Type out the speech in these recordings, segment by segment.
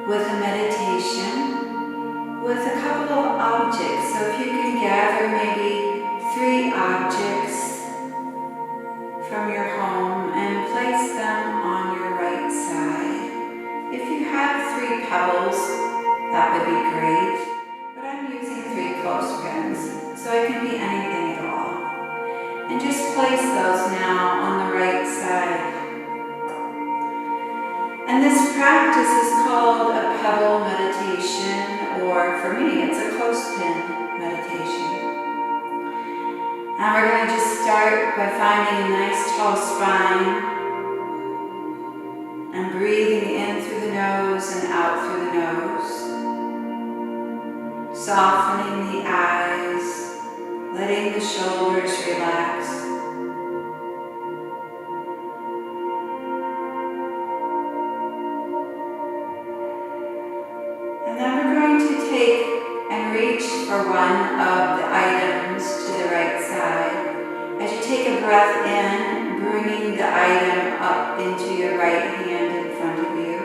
with a meditation with a couple of objects. So if you can gather maybe 3 objects from your home and place them on your right side. If you have 3 pebbles, that would be great. But I'm using 3 clothespins, so it can be anything at all. And just place those now on the right side. And this practice is called a pebble meditation, or for me, it's a clothespin meditation. And we're going to just start by finding a nice tall spine and breathing in through the nose and out through the nose. Softening the eyes, letting the shoulders relax. And then we're going to take and reach for one of the items to the right side. As you take a breath in, bringing the item up into your right hand in front of you,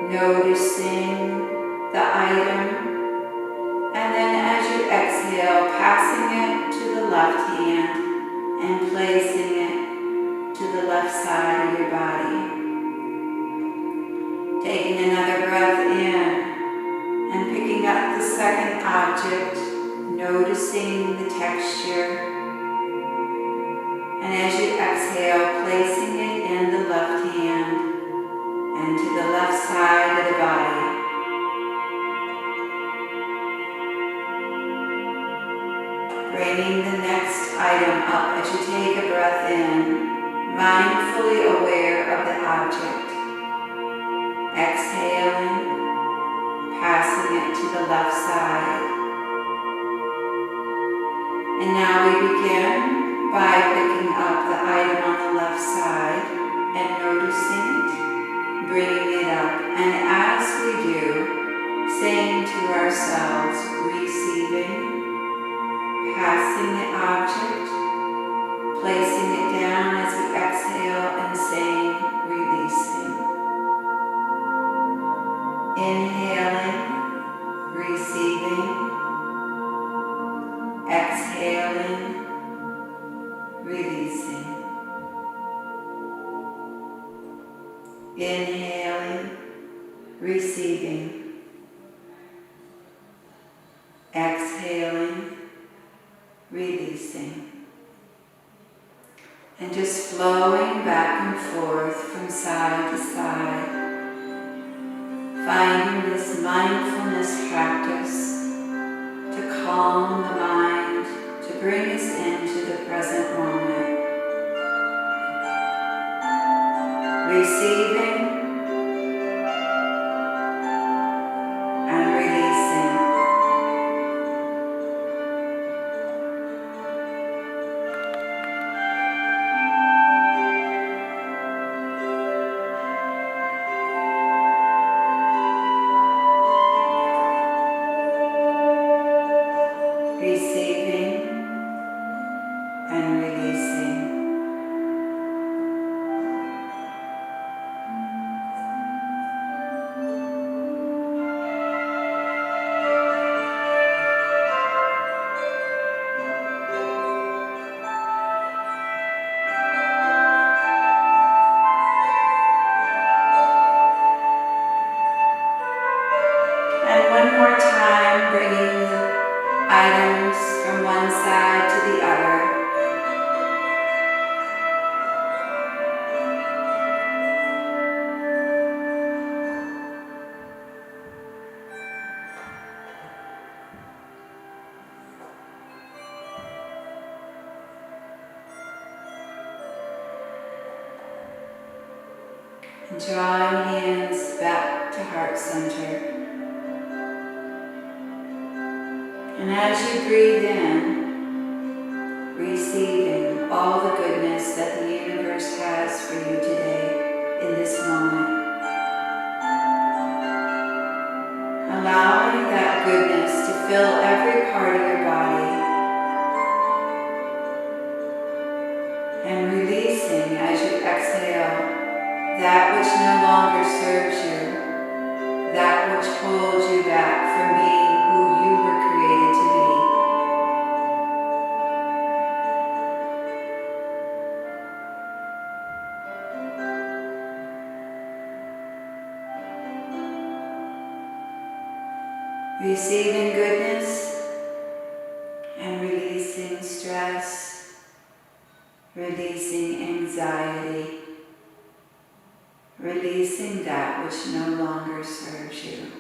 noticing the item, and then as you exhale, passing it to the left hand and placing it to the left side of your body. Taking another breath in and picking up the second object, noticing the texture. And as you exhale, placing it in the left hand and to the left side of the body. Bringing the next item up as you take a breath in, mindfully aware of the object. Exhaling, passing it to the left side. And now we begin by picking up the item on the left side and noticing it, bringing it up, and as we do, saying to ourselves, receiving, passing the object, placing it down as we exhale, and saying, releasing. Inhaling, receiving, exhaling, releasing. Inhaling, receiving, exhaling, releasing. And just flowing back and forth from side to side, finding this mindfulness practice to calm the mind, to bring us into the present moment. Receiving and releasing. Receiving and releasing. And one more time, bringing the items from one side to the other. And drawing hands back to heart center. And as you breathe in, receiving all the goodness that the universe has for you today in this moment. Allowing that goodness to fill every part of your body. And releasing as you exhale that which no longer serves you, that receiving goodness and releasing stress, releasing anxiety, releasing that which no longer serves you.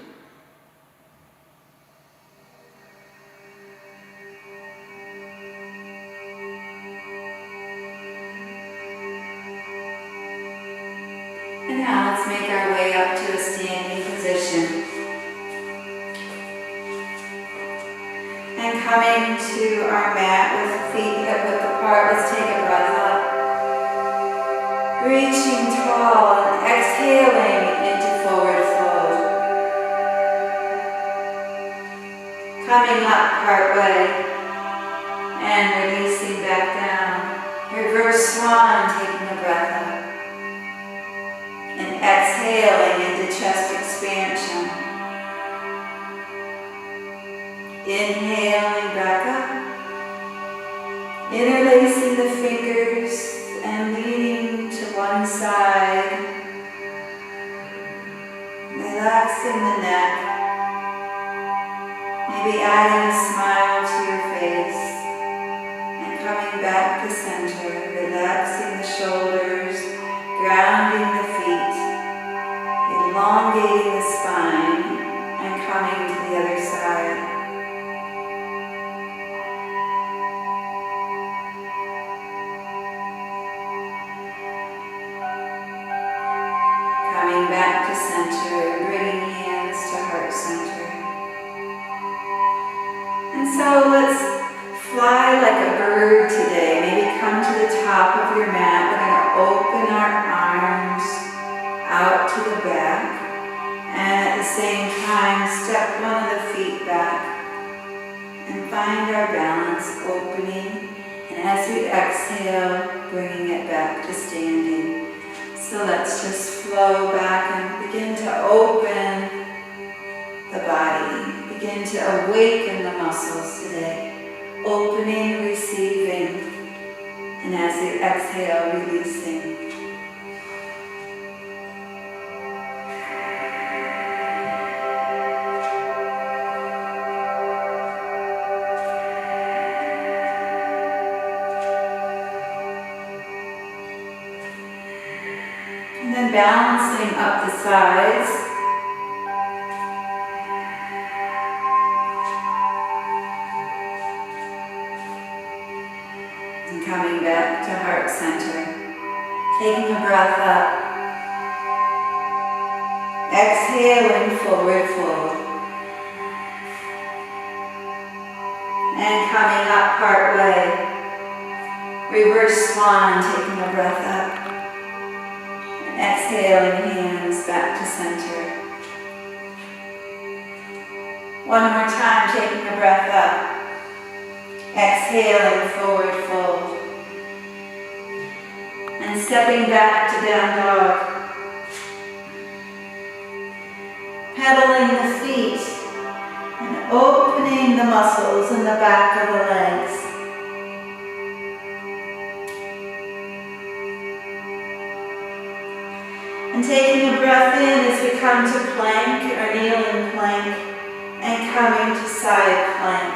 And now let's make our way up to a standing position. And coming to our mat with feet hip width apart, let's take a breath up. Reaching tall and exhaling into forward fold. Coming up part way and releasing back down. Reverse swan, taking a breath up. And exhaling into chest expansion. Inhaling back up. Interlacing the fingers and leaning to one side. Relaxing the neck. Maybe adding a smile to your face. And coming back to center. Relaxing the shoulders. Grounding the feet. Elongating the spine. And coming to the other side. Back to center, bringing hands to heart center. And so let's fly like a bird today. Maybe come to the top of your mat. We're going to open our arms out to the back. And at the same time, step one of the feet back. And find our balance opening. And as we exhale, bringing it back to standing. So let's just flow back and begin to open the body. Begin to awaken the muscles today. Opening, receiving, and as we exhale, releasing. And then balancing up the sides. And coming back to heart center. Taking a breath up. Exhaling, forward fold. And coming up part way. Reverse swan, taking a breath up. Exhaling, hands back to center. One more time, taking a breath up. Exhaling, forward fold. And stepping back to down dog. Pedaling the feet and opening the muscles in the back of the legs. And taking a breath in as we come to plank or kneeling plank and coming to side plank.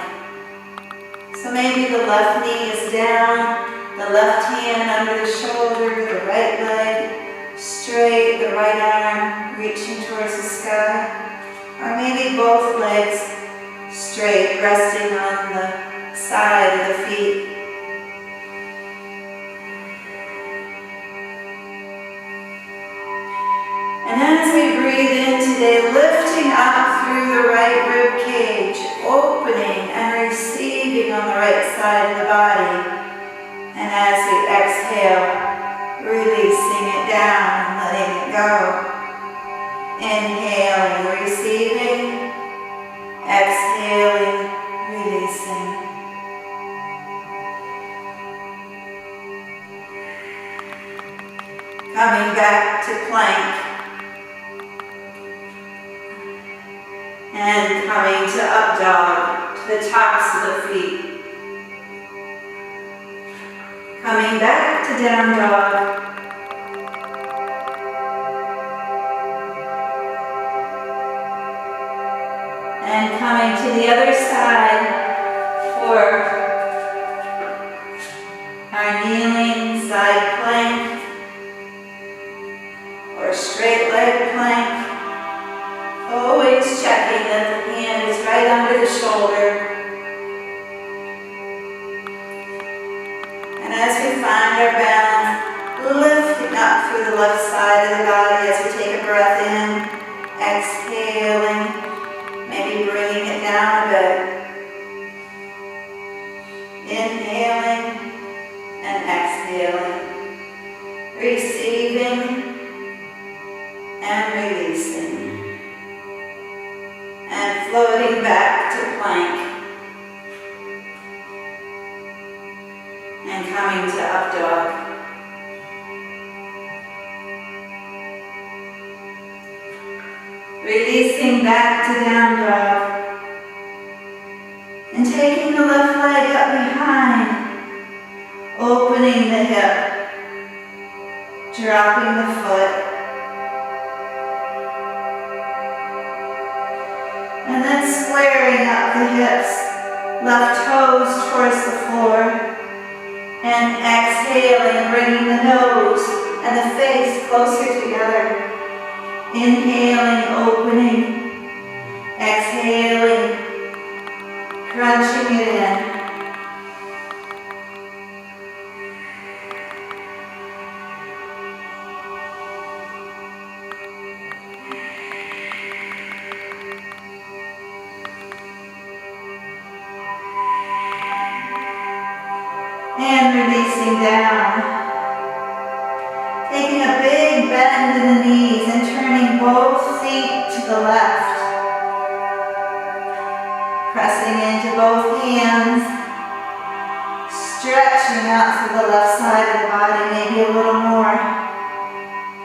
So maybe the left knee is down, the left hand under the shoulder, the right leg straight, the right arm reaching towards the sky. Or maybe both legs straight, resting on the side of the feet. And as we breathe in today, lifting up through the right rib cage, opening and receiving on the right side of the body. And as we exhale, releasing it down and letting it go. Inhaling, receiving, exhaling, releasing. Coming back to plank. And coming to up dog, to the tops of the feet. Coming back to down dog. And coming to the other side for our kneeling side plank or straight leg plank. Always checking that the hand is right under the shoulder. And as we find our balance, lifting up through the left side of the body as we take a breath in, exhaling, maybe bringing it down a bit. Inhaling and exhaling, receiving and releasing, and floating back to plank, and coming to up dog. Releasing back to down dog. And taking the left leg up behind, opening the hip, dropping the foot, and then squaring up the hips, left toes towards the floor, and exhaling, bringing the nose and the face closer together. Inhaling, opening, exhaling, crunching it in. And releasing down. Taking a big bend in the knees and turning both feet to the left. Pressing into both hands, stretching out through the left side of the body, maybe a little more.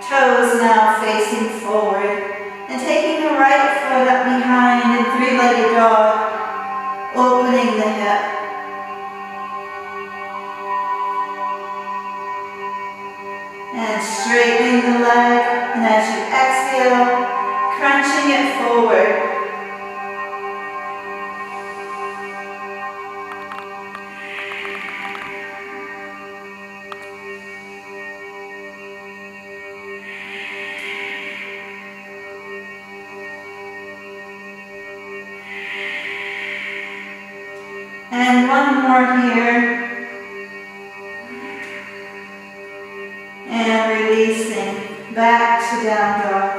Toes now facing forward, and taking the right foot up behind in three-legged dog, opening the hip. And straightening the leg, and as you exhale, crunching it forward. And one more here. And releasing back to down dog.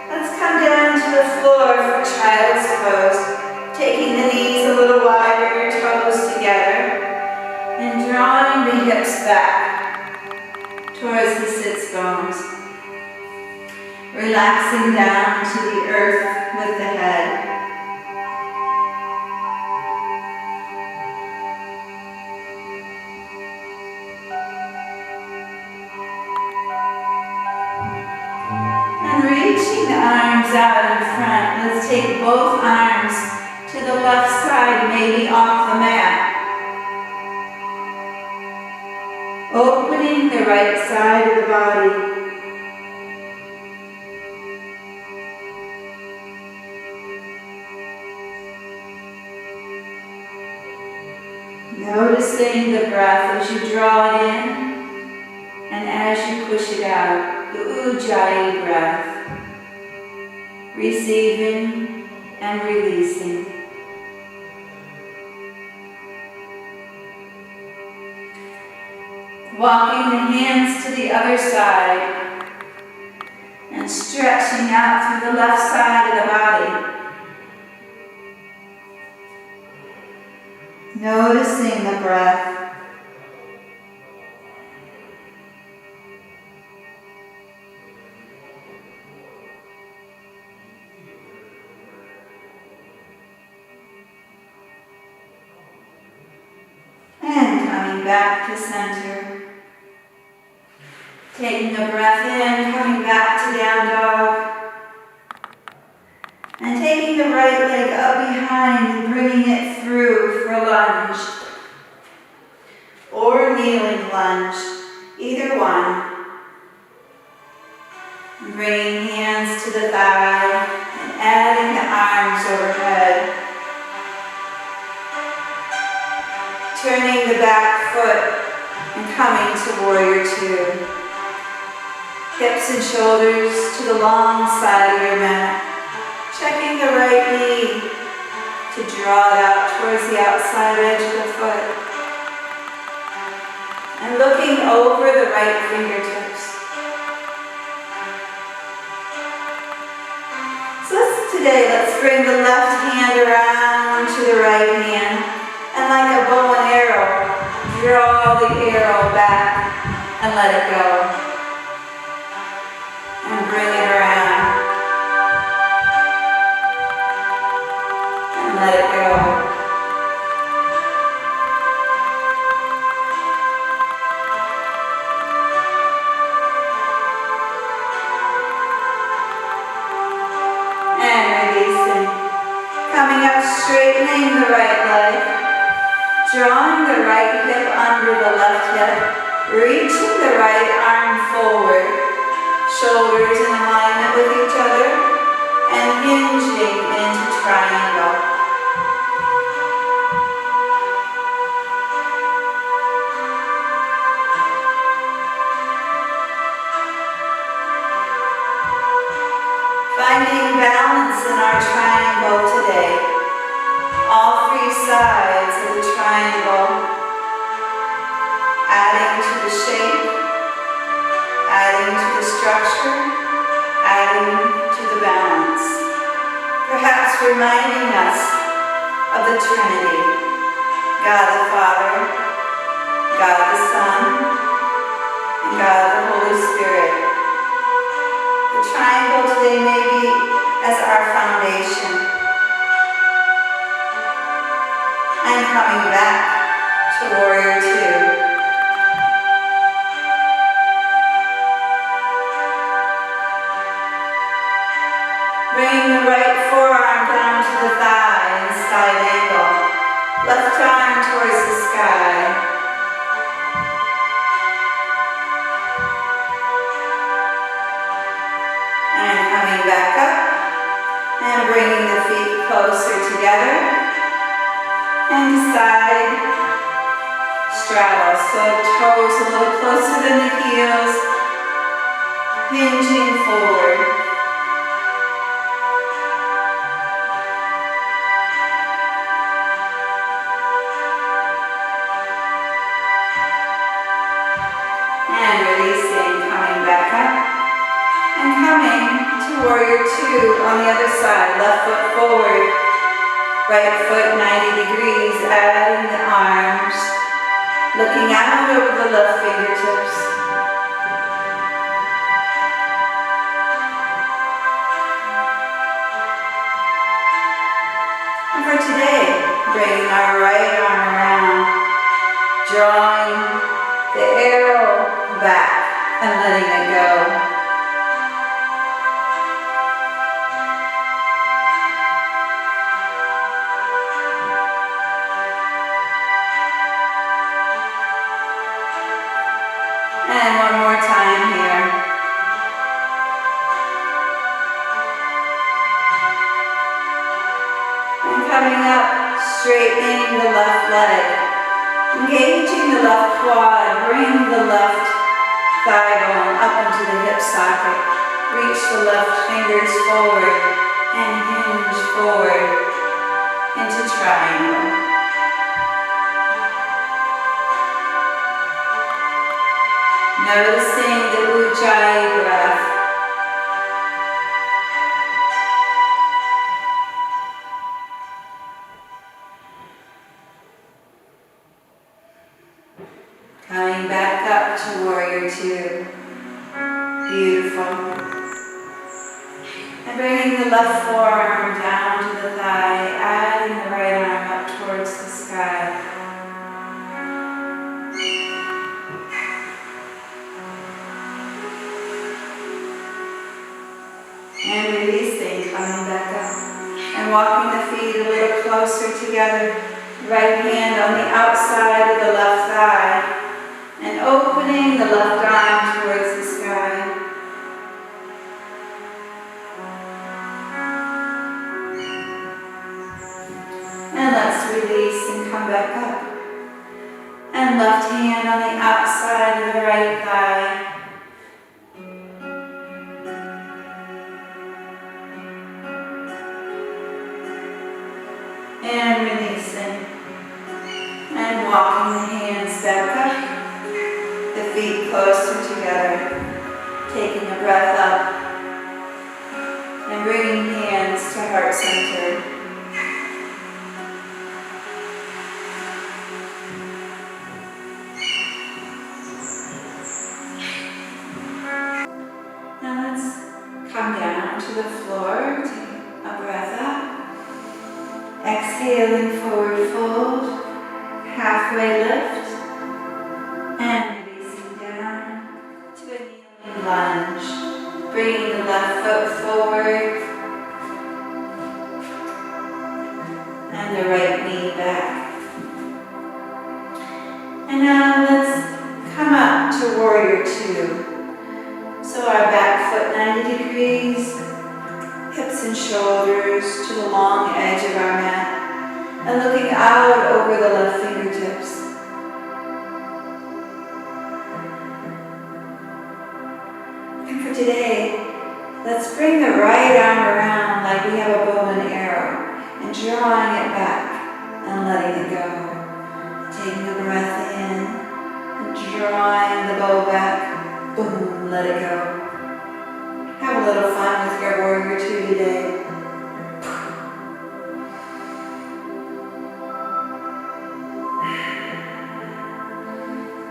Let's come down to the floor for child's pose. Taking the knees a little wider, toes together, and drawing the hips back towards the sits bones. Relaxing down to the earth with the head. And reaching the arms out in front, let's take both arms to the left side, maybe off the mat. Opening the right side of the body. Noticing the breath as you draw it in and as you push it out, the Ujjayi breath, receiving and releasing. Walking the hands to the other side and stretching out through the left side of the body. Noticing the breath. And coming back to center. Taking a breath in, coming back to down dog. And taking the right leg up behind and bringing it through for lunge. Or kneeling lunge, either one. Bringing hands to the thigh and adding the arms overhead. Turning the back foot and coming to warrior two. Hips and shoulders to the long side of your mat. Checking the right knee to draw it out towards the outside edge of the foot. And looking over the right fingertips. So let's bring the left hand around to the right hand. And like a bow and arrow, draw the arrow back and let it go. And bring it around. And let it go. And releasing. Coming up, straightening the right leg. Drawing the right hip under the left hip. Reaching the right arm forward. Shoulders in alignment with each other. And hinging into triangle. Finding balance in our triangle today. All three sides of the triangle, adding to the shape, adding to the structure, adding to the balance. Perhaps reminding us of the Trinity, God the Father, God the Son, and God the Holy Spirit. The triangle today may be as our foundation. And coming back to warrior two. Bring the right forearm down to the thigh in side angle. Left arm towards the sky. And coming back up. And bringing the feet closer together. And side straddle, so toes a little closer than the heels, hinging forward. And releasing, coming back up, and coming to warrior two on the other side, left foot forward. Right foot 90 degrees, adding the arms, looking out over the left fingertips. And for today, bringing our right arm around, drawing the arrow back and letting it go. And one more time here. And coming up, straightening the left leg. Engaging the left quad. Bring the left thigh bone up into the hip socket. Reach the left fingers forward and hinge forward into triangle. Noticing the Ujjayi breath. Coming back up to warrior two. Beautiful. And bringing the left forearm down to the thigh, adding the right arm up towards the sky. And releasing, coming back up. And walking the feet a little closer together. Right hand on the outside of the left thigh. And opening the left arm towards the sky. breath up and bringing hands to heart center. Now let's come down to the floor, take a breath up, exhaling forward fold, halfway lift, and releasing down to a kneeling lunge, bringing the left foot forward and the right knee back. And now let's come up to Warrior Two. So our back foot 90 degrees, hips and shoulders to the long edge of our mat, and looking out over the left fingertips. And for today, let's bring the right arm around like we have a bow and arrow, and drawing it back and letting it go. Taking a breath in, and drawing the bow back, boom, let it go. Have a little fun with your Warrior Two today.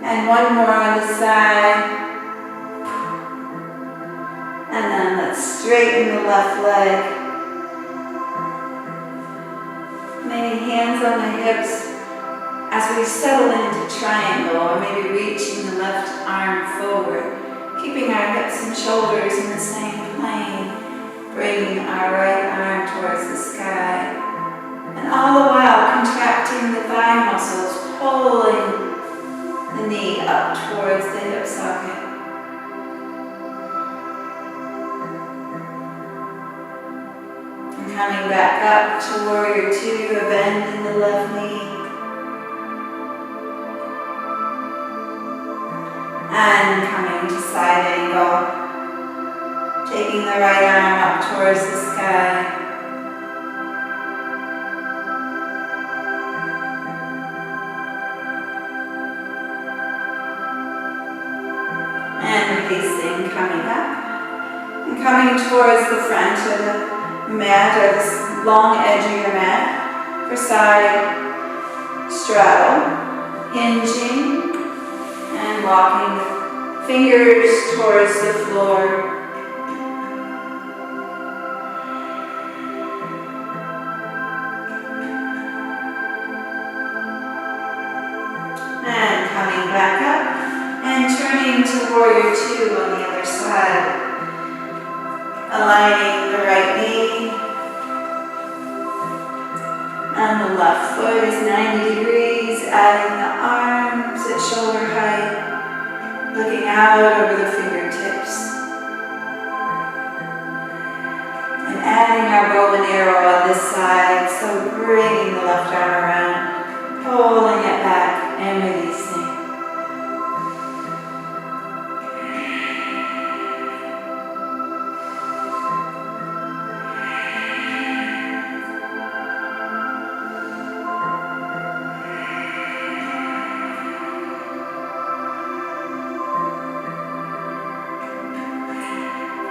And one more on the side. And then let's straighten the left leg. Maybe hands on the hips as we settle into triangle, or maybe reaching the left arm forward, keeping our hips and shoulders in the same plane, bringing our right arm towards the sky, and all the while contracting the thigh muscles, pulling the knee up towards the hip socket. And coming back up to Warrior Two, a bend in the left knee. And coming to side angle, taking the right arm up towards the sky. And releasing, coming up, and coming towards the front of the mat, or this long edge of your mat, for side straddle, hinging, and walking the fingers towards the floor. And coming back up and turning to Warrior Two on the other side. Aligning the right knee. And the left foot is 90 degrees, adding the arms at shoulder height, looking out over the fingertips. And adding our bow and arrow on this side, so bringing the left arm around, pulling it back and releasing.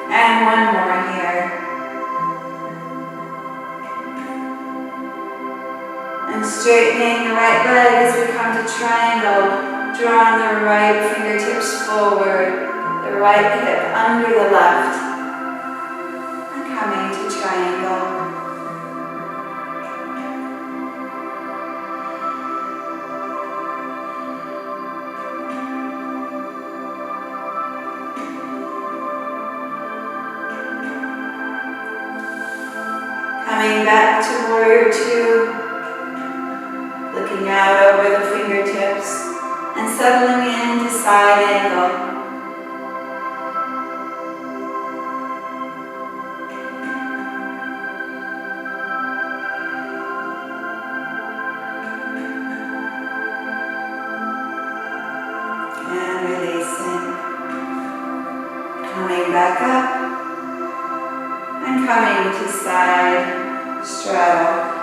And one more here. And straightening the right leg as we come to triangle, drawing the right fingertips forward, the right hip under the left, and coming to triangle. Coming back to Warrior Two, looking out over the fingertips and settling into side angle. And releasing. Coming back up. And coming to side straddle.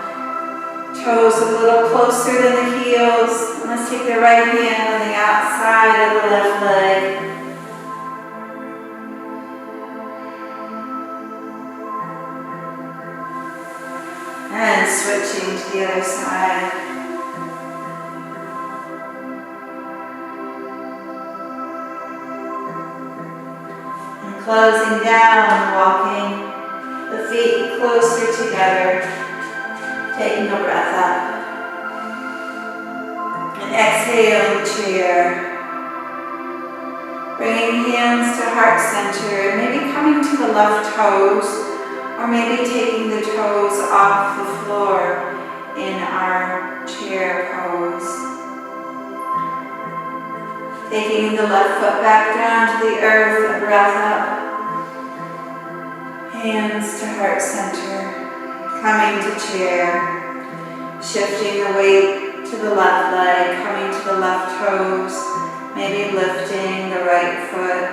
Toes a little closer than the heels. And let's take the right hand on the outside of the left leg. switching to the other side. And closing down, walking the feet closer together, taking a breath up. And exhale, chair. Bringing hands to heart center, maybe coming to the left toes, or maybe taking the toes off the floor in our chair pose. Taking the left foot back down to the earth, a breath up. Hands to heart center, coming to chair. Shifting the weight to the left leg, coming to the left toes. Maybe lifting the right foot.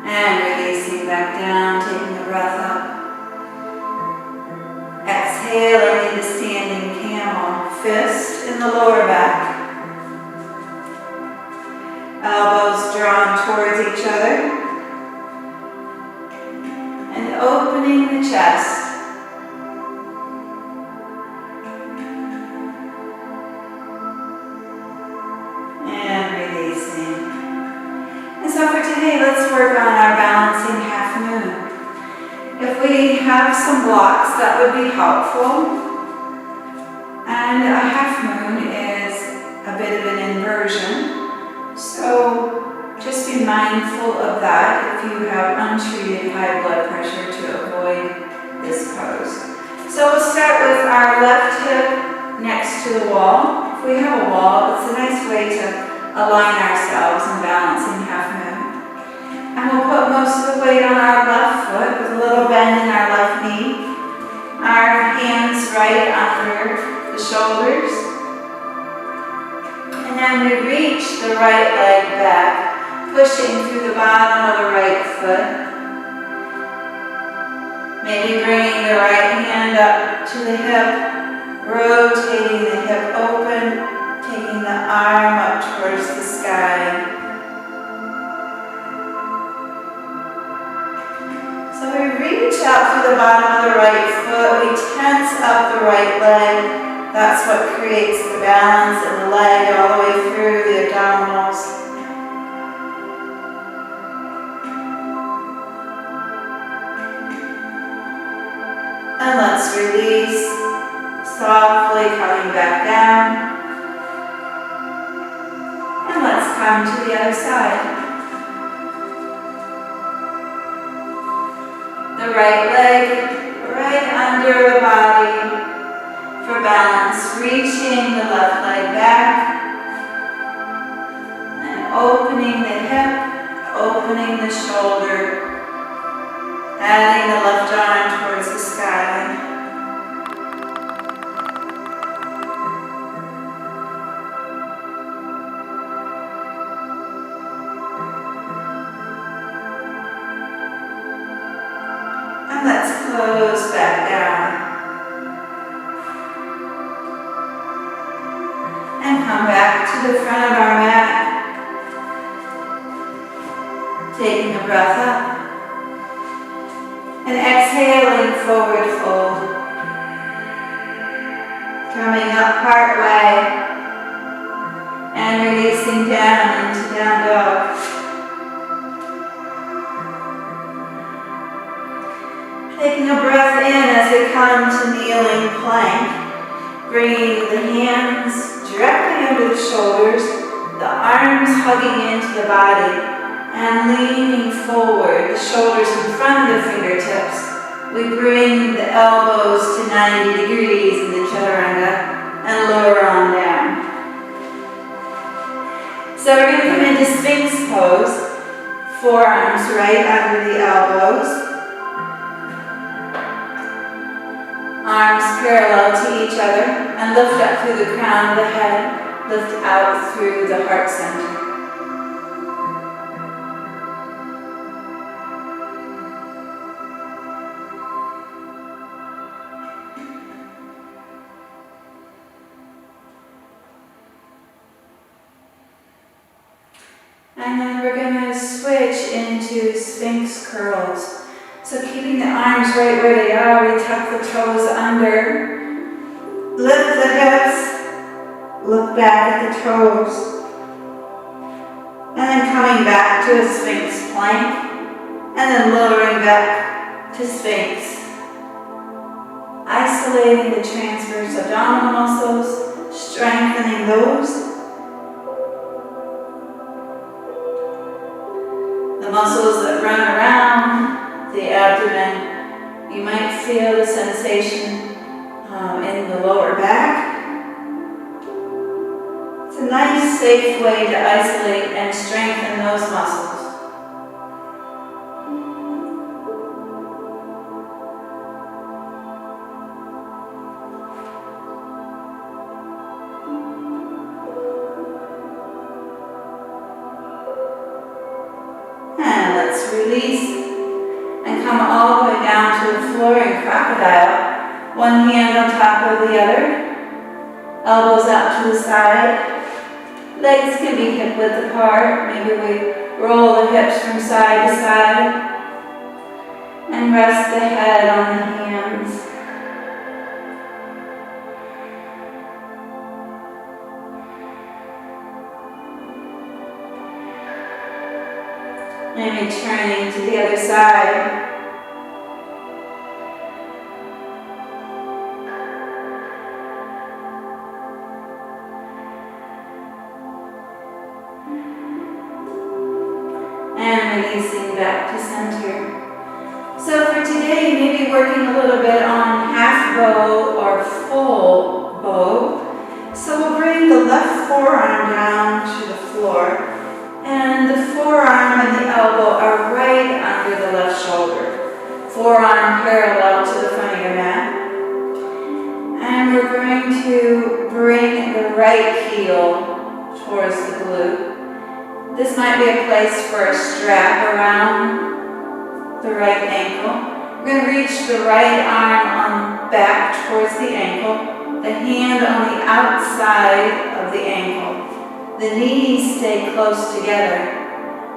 And releasing back down, taking a breath up. Exhaling into standing camel. Fist in the lower back. Elbows drawn towards each other. And opening the chest. So for today, let's work on our balancing half moon. If we have some blocks, that would be helpful. And a half moon is a bit of an inversion. So just be mindful of that if you have untreated high blood pressure to avoid this pose. So we'll start with our left hip next to the wall. If we have a wall, it's a nice way to align ourselves in balancing half moon. And we'll put most of the weight on our left foot with a little bend in our left knee. Our hands right under the shoulders. And then we reach the right leg back, pushing through the bottom of the right foot. Maybe bringing the right hand up to the hip, rotating the hip open, taking the arm up towards the sky. So we reach out through the bottom of the right foot, we tense up the right leg. That's what creates the balance in the leg all the way through the abdominals. And let's release, softly coming back down. And let's come to the other side. The right leg right under the body for balance, reaching the left leg back and opening the hip, opening the shoulder, adding the left arm towards the sky. Let's close back down. And come back to the front of our mat. Taking a breath up. And exhaling, forward fold. Coming up part way. And releasing down into down dog. Taking a breath in as we come to kneeling plank, bringing the hands directly under the shoulders, the arms hugging into the body, and leaning forward, the shoulders in front of the fingertips. We bring the elbows to 90 degrees in the chaturanga and lower on down. So we're going to come into Sphinx pose, forearms right under the elbows. Arms parallel to each other and lift up through the crown of the head, lift out through the heart center. And then we're going to switch into Sphinx curls. So keeping the arms right where they are, we tuck the toes under, lift the hips, look back at the toes, and then coming back to a Sphinx plank, and then lowering back to Sphinx. Isolating the transverse abdominal muscles, strengthening those. The muscles that run around the abdomen, you might feel the sensation in the lower back. It's a nice, safe way to isolate and strengthen those muscles. And let's release and come all the way down to the floor in crocodile. One hand on top of the other. Elbows out to the side. Legs can be hip width apart. Maybe we roll the hips from side to side. And rest the head on the hands. And returning to the other side. And releasing back to center. So for today, maybe working a little bit on half bow or full bow. So we'll bring the left forearm down to the floor. And the forearm and the elbow are right under the left shoulder. Forearm parallel to the front of your mat. And we're going to bring the right heel towards the glute. This might be a place for a strap around the right ankle. We're going to reach the right arm on back towards the ankle, the hand on the outside of the ankle. The knees stay close together,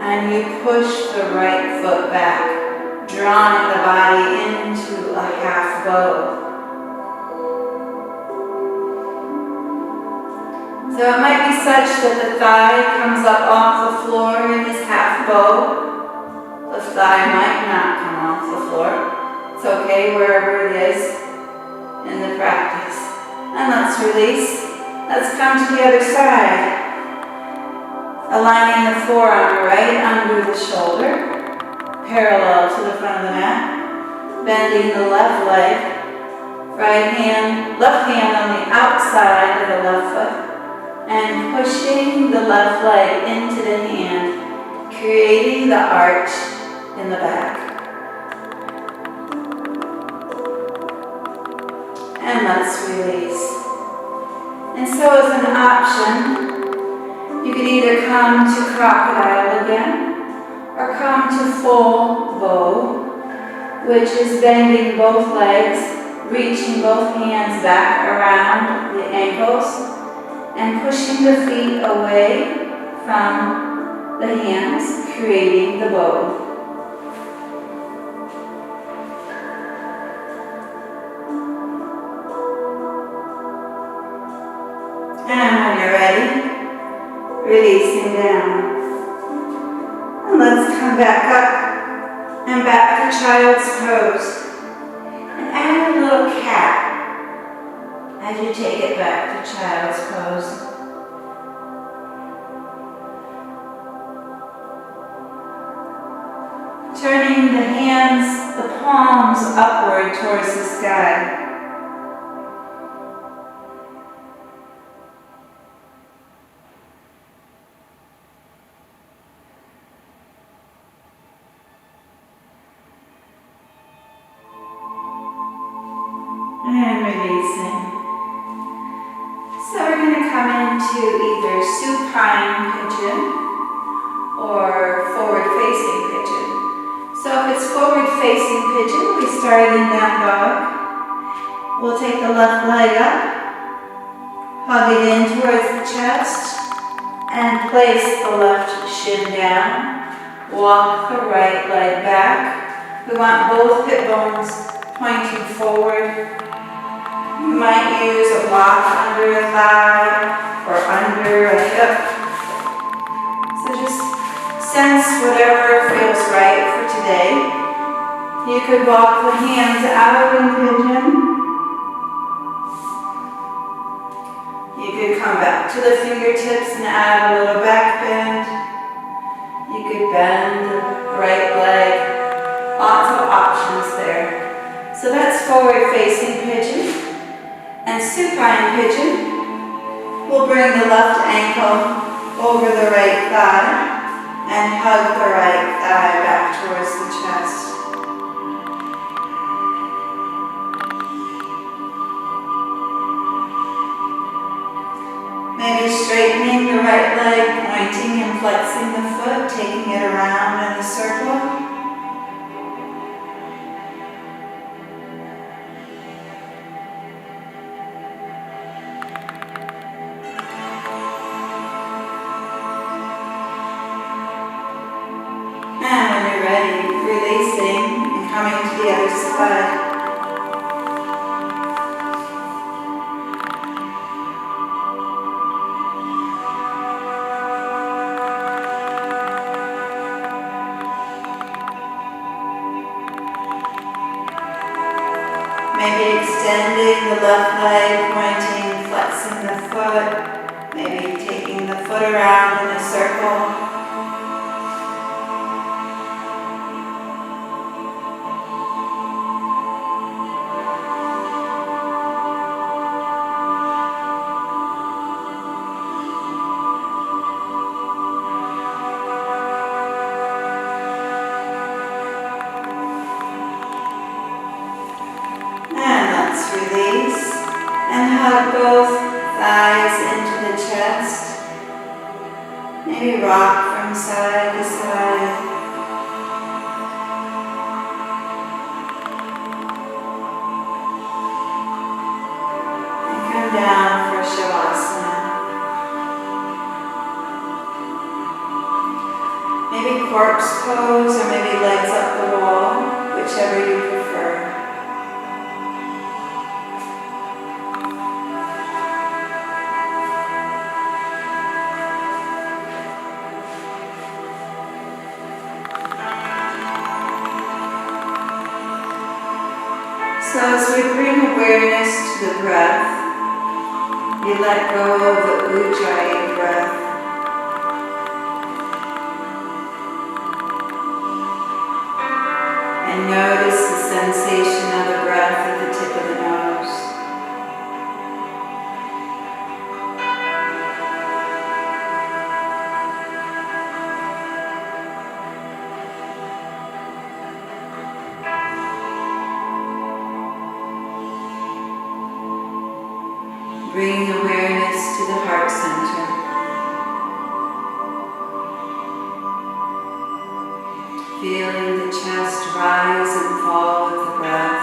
and you push the right foot back, drawing the body into a half bow. So it might be such that the thigh comes up off the floor in this half bow. The thigh might not come off the floor. It's okay wherever it is in the practice. And let's release. Let's come to the other side. Aligning the forearm right under the shoulder, parallel to the front of the mat. Bending the left leg. Left hand on the outside of the left foot. And pushing the left leg into the hand, creating the arch in the back. And let's release. And so as an option, you could either come to crocodile again, or come to full bow, which is bending both legs, reaching both hands back around the ankles, and pushing the feet away from the hands, creating the bow. And when you're ready, releasing down. And let's come back up and back to child's pose. And add a little cat as you take it back to child's pose. Turning the hands, the palms upward towards the sky. And releasing. So we're going to come into either supine pigeon or forward facing pigeon. So if it's forward facing pigeon, we'll be starting in down dog. We'll take the left leg up, hug it in towards the chest, and place the left shin down. Walk the right leg back, We want both hip bones pointing forward. You might use a block under a thigh or under a hip. So just sense whatever feels right for today. You could walk the hands out in pigeon. You could come back to the fingertips and add a little back bend. You could bend the right leg. Lots of options there. So that's forward facing pigeon. And supine pigeon. We'll bring the left ankle over the right thigh and hug the right thigh back towards the chest. Maybe straightening the right leg, pointing and flexing the foot, taking it around in a circle. And when you're ready, releasing and coming to the other side. Maybe extending the left leg, pointing, flexing the foot. Maybe taking the foot around in a circle. Release and hug both thighs into the chest. Maybe rock from side to side. And come down for Shavasana. Maybe corpse pose or maybe legs up the wall, whichever you prefer. So as we bring awareness to the breath, you let go of the Ujjayi breath. And notice the sensation of the breath at the tip of the nose. Bring awareness to the heart center. Feeling the chest rise and fall with the breath.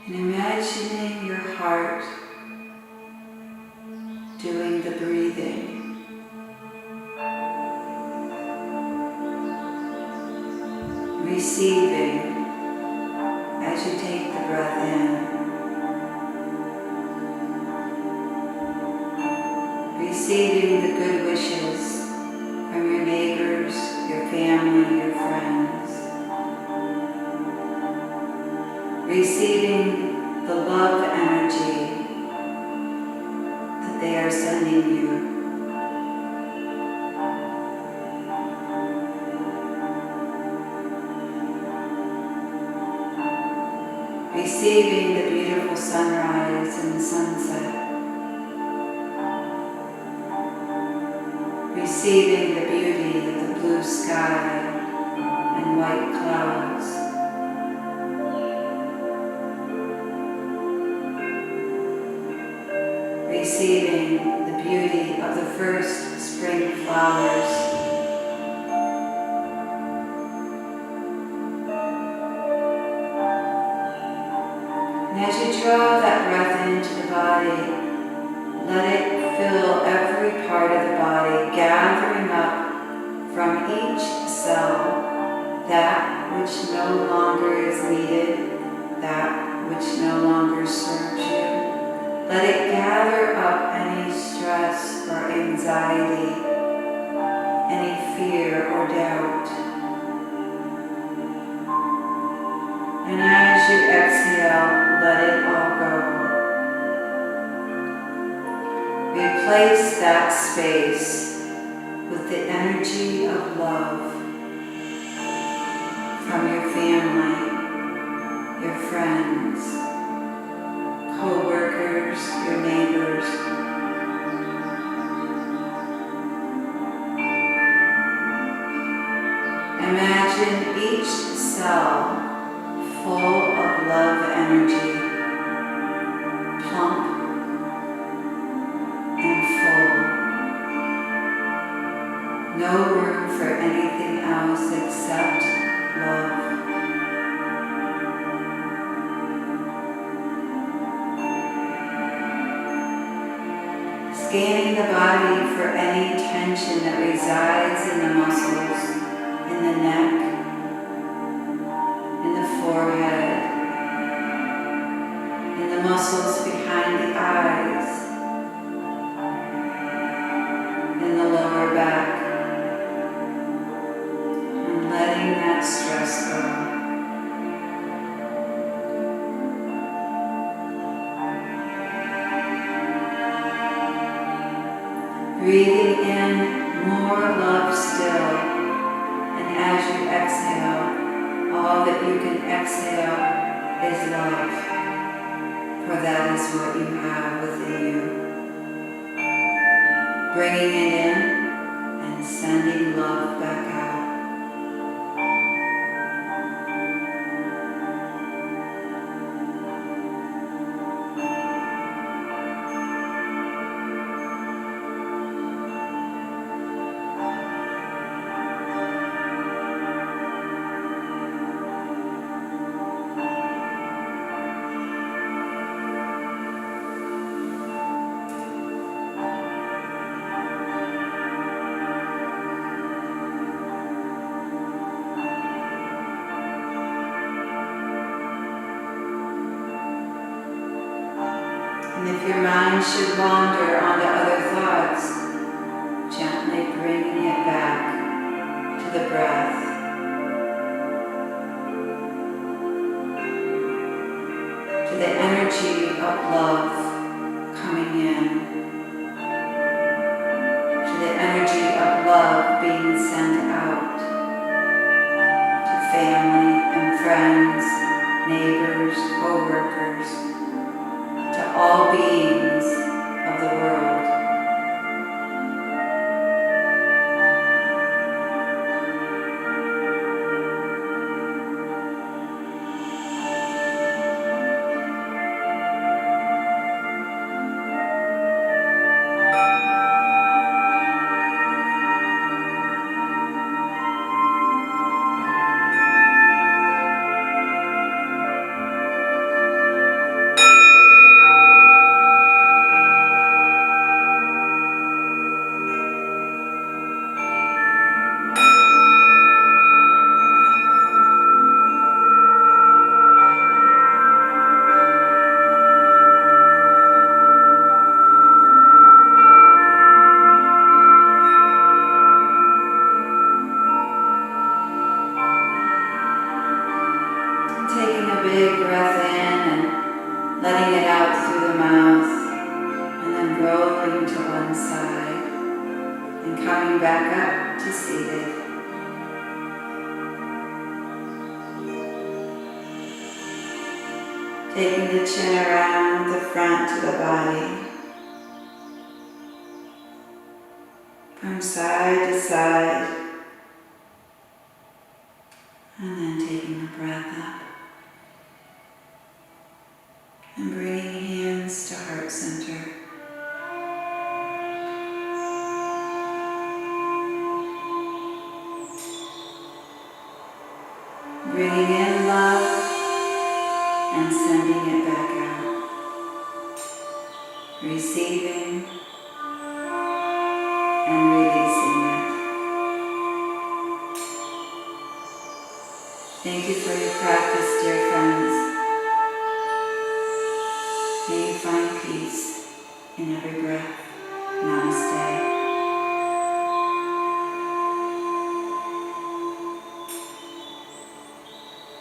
And imagining your heart doing the breathing. Receiving as you take the breath in. Receiving the good wishes from your neighbors, your family, your friends. Receiving the love energy that they are sending you. Receiving the beautiful sunrise and the sunset. Receiving the beauty of the blue sky and white clouds. Receiving the beauty of the first spring flowers. And as you draw that breath into the body, let it fill every part of the body, gathering up from each cell that which no longer is needed, that which no longer serves you. Let it gather up any stress or anxiety, any fear or doubt. And as you exhale, let it all go. Replace that space with the energy of love from your family, your friends, co-workers, your neighbors. Imagine each cell full of love energy, plump and full. No room for anything else except love. Scanning the body for any tension that resides in the muscles, in the neck, in the forehead, in the muscles behind the eyes, in the lower back, and letting that stress go. Breathing in more love still, and as you exhale, all that you can exhale is love, for that is what you have within you. Bringing it in and sending love back out. And if your mind should wander onto other thoughts, gently bringing it back to the breath. To the energy of love coming in. To the energy of love being sent out. To family and friends, neighbors, co-workers, to all beings of the world. Taking a big breath in and letting it out through the mouth, and then rolling to one side and coming back up to seated. Taking the chin around the front of the body, from side to side. bringing in love and sending it back out. Receiving and releasing it. Thank you for your practice, dear friends. May you find peace in every breath.